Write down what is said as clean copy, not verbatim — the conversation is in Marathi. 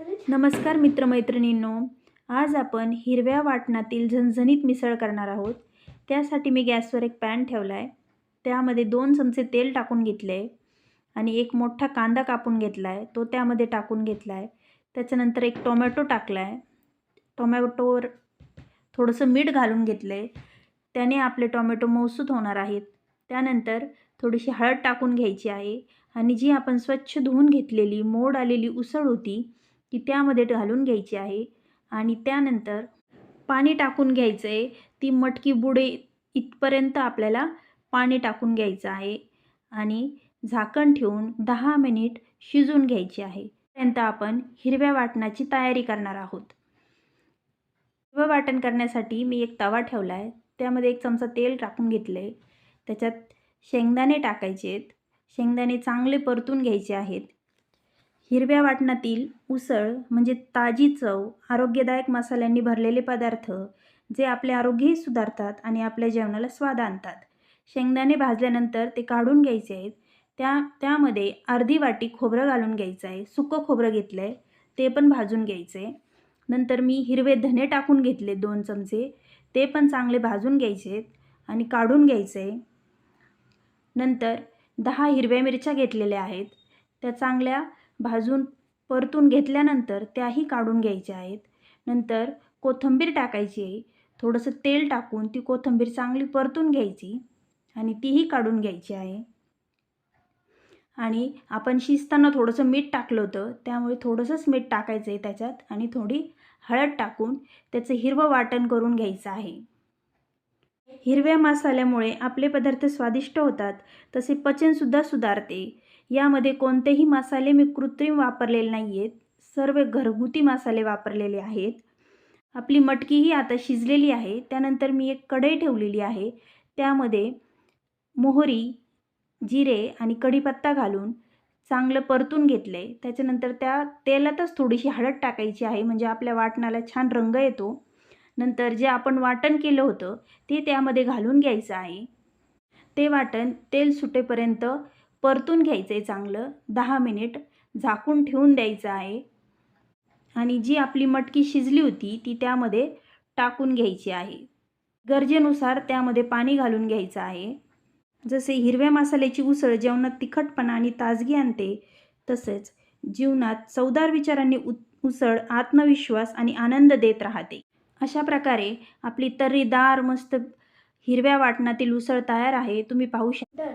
नमस्कार मित्रमैत्रिणींनो, आज आपण हिरव्या वाटणातील झणझणीत मिसळ करणार आहोत। त्यासाठी मी गॅसवर एक पॅन ठेवला आहे। त्यामध्ये 2 चमचे तेल टाकून घेतले आणि एक मोठा कांदा कापून घेतला आहे, तो त्यामध्ये टाकून घेतला आहे। त्याच्यानंतर एक टोमॅटो टाकला आहे। टोमॅटोवर थोडंसं मीठ घालून घेतले, त्याने आपले टोमॅटो मऊसूत होणार आहेत। त्यानंतर थोडीशी हळद टाकून घ्यायची आहे आणि जी आपण स्वच्छ धुवून घेतलेली मोड आलेली उसळ होती ती त्यामध्ये घालून घ्यायची आहे आणि त्यानंतर पाणी टाकून घ्यायचं आहे। ती मटकी बुडे इथपर्यंत आपल्याला पाणी टाकून घ्यायचं आहे आणि झाकण ठेवून 10 मिनिट शिजवून घ्यायची आहे। त्यानंतर आपण हिरव्या वाटणाची तयारी करणार आहोत। हिरवं वाटण करण्यासाठी मी एक तवा ठेवला आहे, त्यामध्ये 1 चमचा तेल टाकून घेतले। त्याच्यात शेंगदाणे टाकायचे आहेत। शेंगदाणे चांगले परतून घ्यायचे आहेत। हिरव्या वाटणातील उसळ म्हणजे ताजी चव, आरोग्यदायक मसाल्यांनी भरलेले पदार्थ जे आपले आरोग्यही सुधारतात आणि आपल्या जेवणाला स्वाद आणतात। शेंगदाणे भाजल्यानंतर ते काढून घ्यायचे आहेत। त्यामध्ये अर्धी वाटी खोबरं घालून घ्यायचं आहे। सुकं खोबरं घेतलं आहे, ते पण भाजून घ्यायचं आहे। नंतर मी हिरवे धने टाकून घेतले 2 चमचे, ते पण चांगले भाजून घ्यायचे आहेत आणि काढून घ्यायचे आहे। नंतर 10 हिरव्या मिरच्या घेतलेल्या आहेत, त्या चांगल्या भाजून परतून घेतल्यानंतर त्याही काढून घ्यायच्या आहेत। नंतर कोथिंबीर टाकायची आहे। थोडंसं तेल टाकून ती कोथिंबीर चांगली परतून घ्यायची आणि तीही काढून घ्यायची आहे। आणि आपण शिजताना थोडंसं मीठ टाकलं होतं, त्यामुळे थोडंसंच मीठ टाकायचं आहे त्याच्यात आणि थोडी हळद टाकून त्याचं हिरवं वाटण करून घ्यायचं आहे। हिरव्या मसाल्यामुळे आपले पदार्थ स्वादिष्ट होतात, तसे पचनसुद्धा सुधारते। यामध्ये कोणतेही मसाले मी कृत्रिम वापरलेले नाही आहेत, सर्व घरगुती मसाले वापरलेले आहेत। आपली मटकीही आता शिजलेली आहे। त्यानंतर मी एक कढई ठेवलेली आहे, त्यामध्ये मोहरी, जिरे आणि कढीपत्ता घालून चांगलं परतून घेतले। त्याच्यानंतर त्या तेलातच थोडीशी हळद टाकायची आहे, म्हणजे आपल्या वाटणाला छान रंग येतो। नंतर जे आपण वाटण केलं होतं ते त्यामध्ये घालून घ्यायचं आहे। ते वाटण तेल सुटेपर्यंत परतून घ्यायचं आहे चांगलं, 10 मिनिट झाकून ठेवून द्यायचं आहे आणि जी आपली मटकी शिजली होती ती त्यामध्ये टाकून घ्यायची आहे। गरजेनुसार त्यामध्ये पाणी घालून घ्यायचं आहे। जसे हिरव्या मसाल्याची उसळ जेवणात तिखटपणा आणि ताजगी आणते, तसेच जीवनात चवदार विचारांनी उसळ आत्मविश्वास आणि आनंद देत राहते। अशा प्रकारे आपली तर्रीदार मस्त हिरव्या वाटणातील उसळ तयार आहे, तुम्ही पाहू शकता।